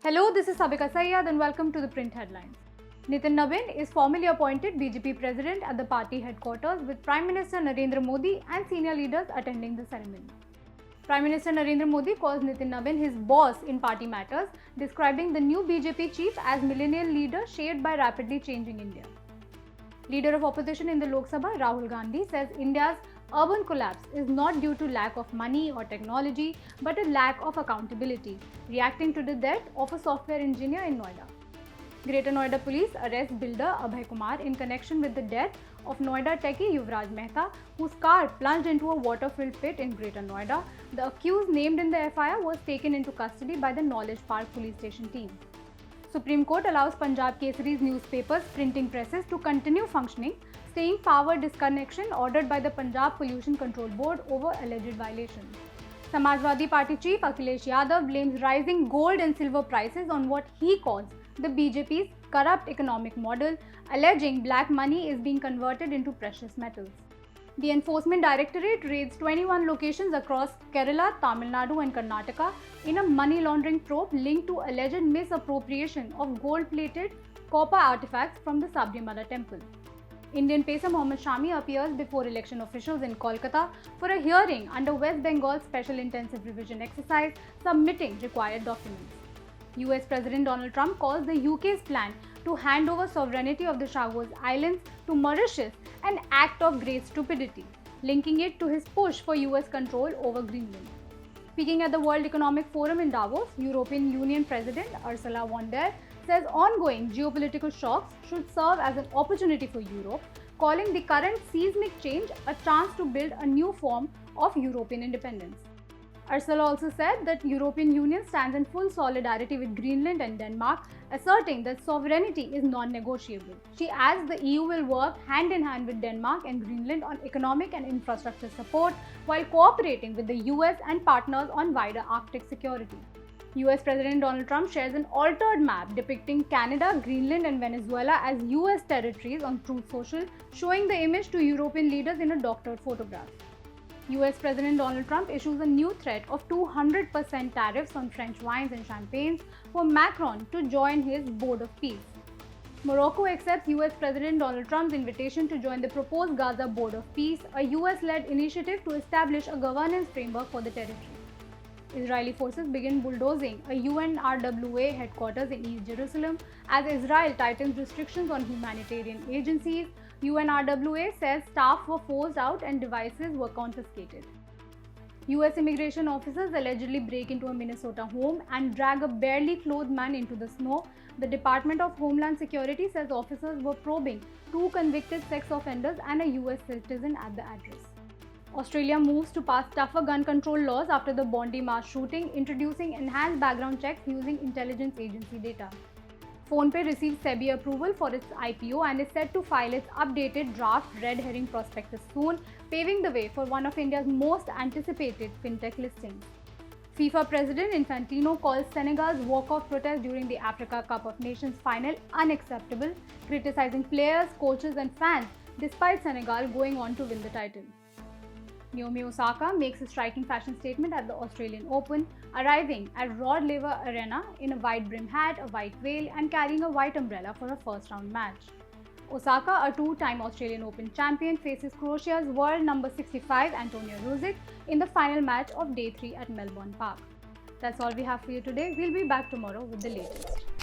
Hello, this is Sabika Sayyad and welcome to the print headlines. Nitin Nabin is formally appointed BJP president at the party headquarters with Prime Minister Narendra Modi and senior leaders attending the ceremony. Prime Minister Narendra Modi calls Nitin Nabin his boss in party matters, describing the new BJP chief as millennial leader shaped by rapidly changing India. Leader of opposition in the Lok Sabha, Rahul Gandhi, says India's urban collapse is not due to lack of money or technology, but a lack of accountability, reacting to the death of a software engineer in Noida. Greater Noida police arrest builder Abhay Kumar in connection with the death of Noida techie Yuvraj Mehta, whose car plunged into a water-filled pit in Greater Noida. The accused named in the FIR was taken into custody by the Knowledge Park police station team. Supreme Court allows Punjab Kesari's newspapers printing presses to continue functioning, staying power disconnection ordered by the Punjab Pollution Control Board over alleged violations. Samajwadi Party chief Akhilesh Yadav blames rising gold and silver prices on what he calls the BJP's corrupt economic model, alleging black money is being converted into precious metals. The Enforcement Directorate raids 21 locations across Kerala, Tamil Nadu and Karnataka in a money laundering probe linked to alleged misappropriation of gold-plated copper artifacts from the Sabrimala temple. Indian pacer Mohammad Shami appears before election officials in Kolkata for a hearing under West Bengal's Special Intensive Revision Exercise, submitting required documents. US President Donald Trump calls the UK's plan to hand over sovereignty of the Chagos Islands to Mauritius an act of great stupidity, linking it to his push for US control over Greenland. Speaking at the World Economic Forum in Davos, European Union President Ursula von der Leyen says ongoing geopolitical shocks should serve as an opportunity for Europe, calling the current seismic change a chance to build a new form of European independence. Ursula also said that European Union stands in full solidarity with Greenland and Denmark, asserting that sovereignty is non-negotiable. She adds the EU will work hand in hand with Denmark and Greenland on economic and infrastructure support while cooperating with the US and partners on wider Arctic security. US President Donald Trump shares an altered map depicting Canada, Greenland and Venezuela as US territories on Truth Social, showing the image to European leaders in a doctored photograph. US President Donald Trump issues a new threat of 200% tariffs on French wines and champagnes for Macron to join his Board of Peace. Morocco accepts US President Donald Trump's invitation to join the proposed Gaza Board of Peace, a US-led initiative to establish a governance framework for the territory. Israeli forces begin bulldozing a UNRWA headquarters in East Jerusalem as Israel tightens restrictions on humanitarian agencies. UNRWA says staff were forced out and devices were confiscated. US immigration officers allegedly break into a Minnesota home and drag a barely clothed man into the snow. The Department of Homeland Security says officers were probing 2 convicted sex offenders and a US citizen at the address. Australia moves to pass tougher gun control laws after the Bondi mass shooting, introducing enhanced background checks using intelligence agency data. PhonePe received SEBI approval for its IPO and is set to file its updated draft red herring prospectus soon, paving the way for one of India's most anticipated fintech listings. FIFA President Infantino calls Senegal's walk-off protest during the Africa Cup of Nations final unacceptable, criticizing players, coaches and fans despite Senegal going on to win the title. Naomi Osaka makes a striking fashion statement at the Australian Open, arriving at Rod Laver Arena in a wide brim hat, a white veil and carrying a white umbrella for a first round match. Osaka, a 2-time Australian Open champion, faces Croatia's world number 65 Antonija Ruzic in the final match of Day 3 at Melbourne Park. That's all we have for you today. We'll be back tomorrow with the latest.